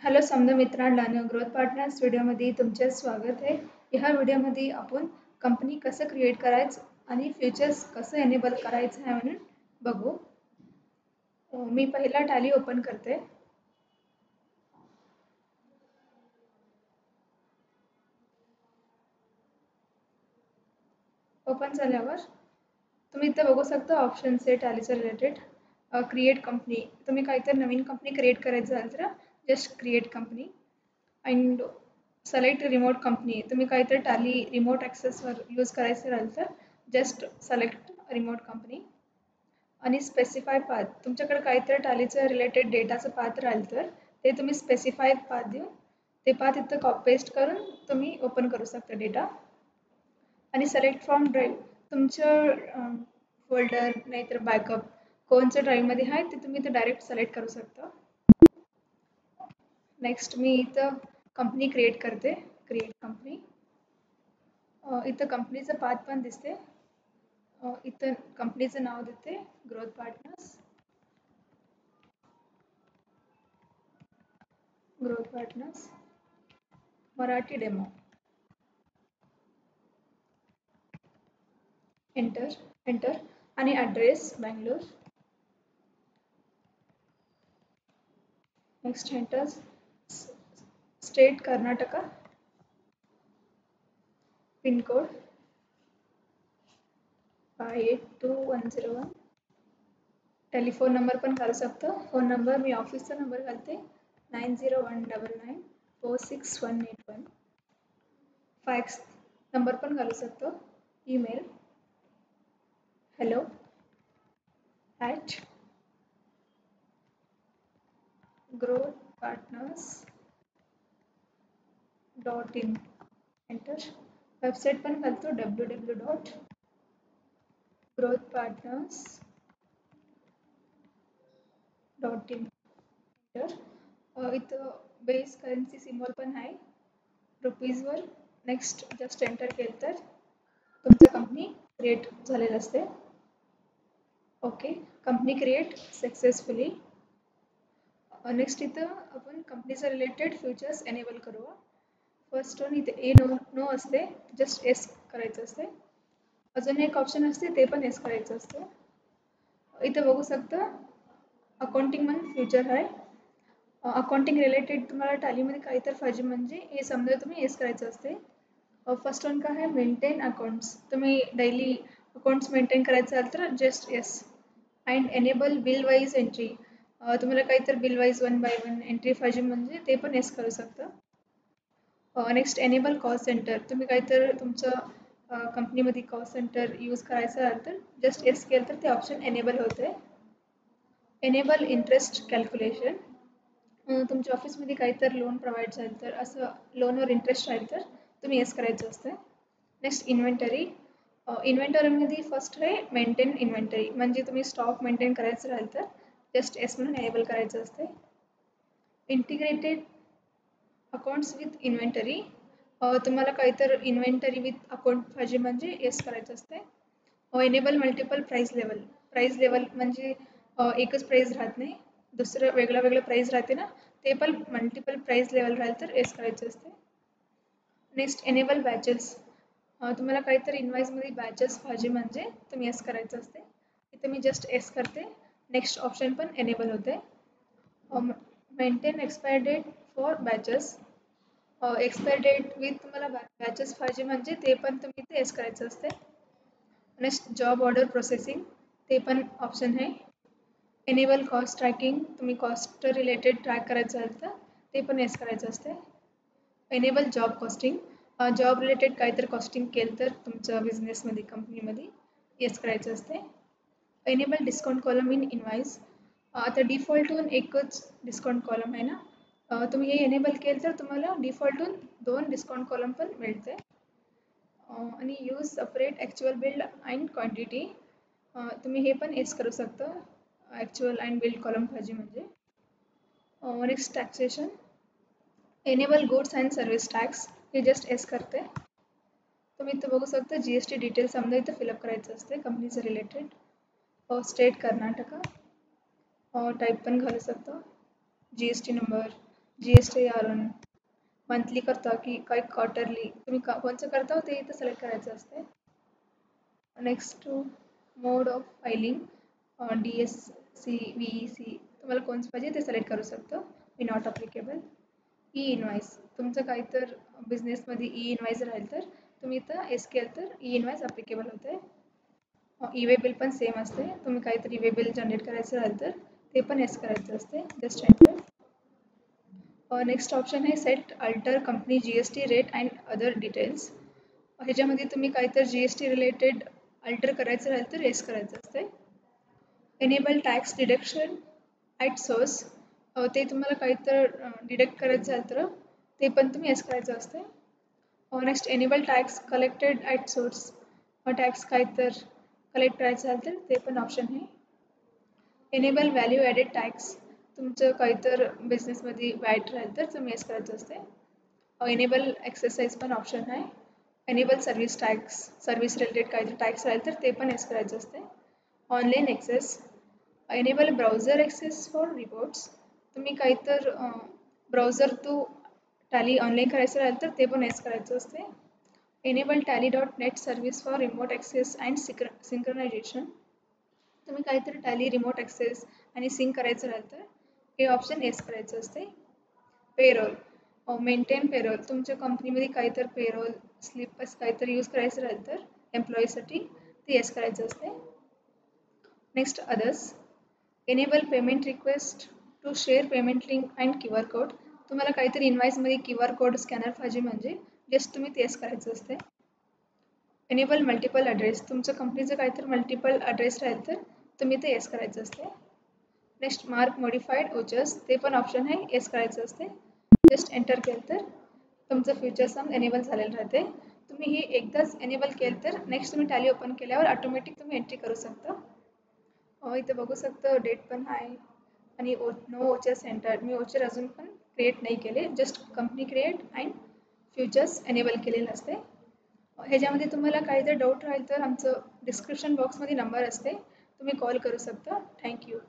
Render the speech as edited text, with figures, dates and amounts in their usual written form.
Hello समजा मित्रांनो growth partners व्हिडिओमध्ये तुमचे स्वागत आहे. ह्या व्हिडिओमध्ये आपण कंपनी कसं क्रिएट करायचं आणि फीचर्स कसं एनेबल करायचं आहे म्हणून बघू. मी पहिला टॅली ओपन करते. ओपन झाल्यावर तुम्ही इथे बघू शकता ऑप्शन्स आहे टॅलीचं रिलेटेड. क्रिएट कंपनी, तुम्ही काहीतरी नवीन कंपनी क्रिएट करायचं झालं तर just create company and select remote company, तुम्ही काहीतरी टॅली रिमोट ॲक्सेसवर यूज करायचं राहिलं तर जस्ट सिलेक्ट रिमोट कंपनी आणि स्पेसिफाय पाथ, तुमच्याकडे काहीतरी टॅलीचं रिलेटेड डेटाचं पाथ राहिलं तर ते तुम्ही स्पेसिफाय पाथ देऊन ते पाथ इथं कॉपी पेस्ट करून तुम्ही ओपन करू शकता डेटा. आणि सिलेक्ट फ्रॉम ड्राईव्ह, तुमचं फोल्डर नाहीतर बॅकअप कोणचं ड्राईव्हमध्ये आहे ते तुम्ही इथं डायरेक्ट सिलेक्ट करू शकता. नेक्स्ट मी इथं कंपनी क्रिएट करते, क्रिएट कंपनी. इथं कंपनीचं पाथ पण दिसते. इथं कंपनीचं नाव देते growth partners, growth partners Marathi demo. Enter आणि address Bangalore. Next enter, state Karnataka, pin code 582101. Telephone number पण घालू शकतो. फोन नंबर मी ऑफिसचा नंबर घालते 9019946181. फॅक्स नंबर पण घालू शकतो. Email hello@growthpartners.in. एंटर. वेबसाईट पण घालतो www.growthpartners.in. एंटर. इथं बेस करन्सी सिम्बॉल पण आहे रुपीजवर. नेक्स्ट जस्ट एंटर केलं तर तुमचं कंपनी क्रिएट झालेलं असते. Okay, company create successfully. Next इथं आपण कंपनीचं रिलेटेड फीचर्स एनेबल करू. फर्स्ट वन इथे ए नो असते, जस्ट एस करायचं असते. अजून एक ऑप्शन असते ते पण एस करायचं असतं. इथं बघू शकता अकाउंटिंग म्हणून फ्युचर आहे. अकाउंटिंग रिलेटेड तुम्हाला टॅलीमध्ये काहीतरी पाहिजे म्हणजे हे समजा तुम्ही एस करायचं असते. फर्स्ट वन काय आहे, मेंटेन अकाउंट्स, तुम्ही डेली अकाउंट्स मेंटेन करायचं असेल तर just S. And enable bill wise entry, तुम्हाला काहीतरी बिल वाईज 1 by 1 एंट्री पाहिजे म्हणजे ते पण एस करू शकता. नेक्स्ट एनेबल कॉस्ट सेंटर, तुम्ही काहीतरी तुमचं कंपनीमध्ये कॉस्ट सेंटर यूज करायचं असेल तर जस्ट एस केलं तर ते ऑप्शन एनेबल होते. एनेबल इंटरेस्ट कॅल्क्युलेशन, तुमच्या ऑफिसमध्ये काहीतरी लोन प्रोव्हाइड झालं तर असं लोनवर इंटरेस्ट राहील तर तुम्ही एस करायचं असतं. नेक्स्ट इन्व्हेंटरी, इन्व्हेंटरीमध्ये फर्स्ट आहे मेंटेन इन्व्हेंटरी, म्हणजे तुम्ही स्टॉक मेंटेन करायचं राहिलं तर जस्ट एस म्हणून एनेबल करायचं असते. इंटिग्रेटेड अकाउंट्स विथ इन्व्हेंटरी, तुम्हाला काहीतरी इन्व्हेंटरी विथ अकाउंट पाहिजे म्हणजे एस करायचं असते. Enable multiple price level, price level म्हणजे एकच प्राईस राहत नाही, दुसरं वेगळं प्राईस राहते ना, ते पण मल्टिपल प्राईस लेवल राहिलं तर एस करायचं असते. नेक्स्ट एनेबल बॅचेस, तुम्हाला काहीतरी इन्वाईसमध्ये बॅचेस पाहिजे म्हणजे तुम्ही एस करायचं असते. इथे मी जस्ट एस करते. नेक्स्ट ऑप्शन पण एनेबल होते. Maintain expire date for batches, expire date with तुम्हाला बॅचेस पाहिजे म्हणजे ते पण तुम्ही इथे एस करायचं असते. नेक्स्ट जॉब ऑर्डर प्रोसेसिंग, ते पण ऑप्शन आहे. एनेबल कॉस्ट ट्रॅकिंग, तुम्ही कॉस्ट रिलेटेड ट्रॅक करायचं असेल तर ते पण एस करायचं असते. Enable job costing, job related काहीतरी कॉस्टिंग केलं तर तुमच्या बिझनेसमध्ये कंपनीमध्ये एस करायचं असते. Enable discount column in invoice, आता डिफॉल्टहून एकच डिस्काउंट कॉलम आहे ना, तुम्ही हे एनेबल केलं तर तुम्हाला डिफॉल्टहून 2 डिस्काउंट कॉलम पण मिळते. आणि use separate actual build and quantity, तुम्ही हे पण एस करू शकता ॲक्च्युअल अँड बिल्ड कॉलम पाहिजे म्हणजे. Next taxation, enable goods and service tax, हे जस्ट एस करते. तुम्ही इथं बघू शकता GST डिटेल्स समजा इथं फिलअप करायचं असते कंपनीचं रिलेटेड. स्टेट कर्नाटका, टाईप पण घालू शकतो, GST नंबर, GST यारून मंथली करता की काय क्वार्टरली तुम्ही कोणचं करता ते इथं सिलेक्ट करायचं असते. Next mode of filing DSC VEC तुम्हाला कोणचं पाहिजे ते सिलेक्ट करू शकतो. Me not applicable. E invoice तुमचं काही तर बिझनेसमध्ये ई इनवाइस राहील तर तुम्ही इथं एस केलं तर ई इनवाइस अप्लिकेबल होते. ई वे बिल पण सेम असते. तुम्ही काहीतरी ई वे बिल जनरेट करायचं राहील तर ते पण एस करायचं असते. Just enter. नेक्स्ट ऑप्शन आहे set alter company GST rate and other details. ह्याच्यामध्ये तुम्ही काहीतरी GST रिलेटेड अल्टर करायचं राहील तर एस करायचं असते. Enable tax deduction at source ते तुम्हाला काहीतर डिडक्ट करायचं झालं तर ते पण तुम्ही एस करायचं असते. Next enable tax collected at source tax काहीतर कलेक्ट करायचं झालं तर ते पण ऑप्शन आहे. एनेबल व्हॅल्यू ॲडेड टॅक्स तुमचं काहीतर बिझनेसमध्ये वॅट राहील तर तुम्ही एस करायचं असते. एनेबल एक्सरसाइज पण ऑप्शन आहे. Enable service tax service related काहीतरी टॅक्स राहील तर ते पण एस करायचं असते. Online access enable browser access for reports तुम्ही काहीतर ब्राउझर टू टॅली ऑनलाईन करायचं राहील तर ते पण एस करायचं असते. Enable tally.net service for remote access and synchronisation तुम्ही काहीतरी टॅली रिमोट ॲक्सेस आणि सिंक करायचं राहील तर हे ऑप्शन एस करायचं असते. पेरोल मेंटेन पेरोल तुमच्या कंपनीमध्ये काहीतरी पेरोल स्लिप काहीतरी यूज करायचं राहील तर एम्प्लॉईसाठी ते एस करायचं असते. Next others enable payment request to share payment link and QR code तुम्हाला काहीतरी इनवाइसमध्ये QR कोड स्कॅनर पाहिजे म्हणजे जस्ट तुम्ही तेच करायचं असते. एनेबल मल्टिपल ॲड्रेस तुमचं कंपनीचं काहीतरी मल्टिपल ॲड्रेस राहील तर तुम्ही ते एस करायचं असते. नेक्स्ट मार्क मॉडिफाईड ओचर्स ते पण ऑप्शन आहे एस करायचं असते. जस्ट एंटर केलं तर तुमचं फ्युचर सम एनेबल झालेलं राहते. तुम्ही हे एकदाच एनेबल केलं तर नेक्स्ट तुम्ही टॅली ओपन केल्यावर ऑटोमॅटिक तुम्ही एंट्री करू शकता. इथे बघू शकता डेट पण आहे आणि नो ओचर सेंटर मी ओचर अजून पण क्रिएट नाही केले just company create and futures enable केलेलं असते. ह्याच्यामध्ये तुम्हाला काही जर डाऊट राहील तर आमचं डिस्क्रिप्शन बॉक्समध्ये नंबर असते तुम्ही कॉल करू शकता. थँक्यू.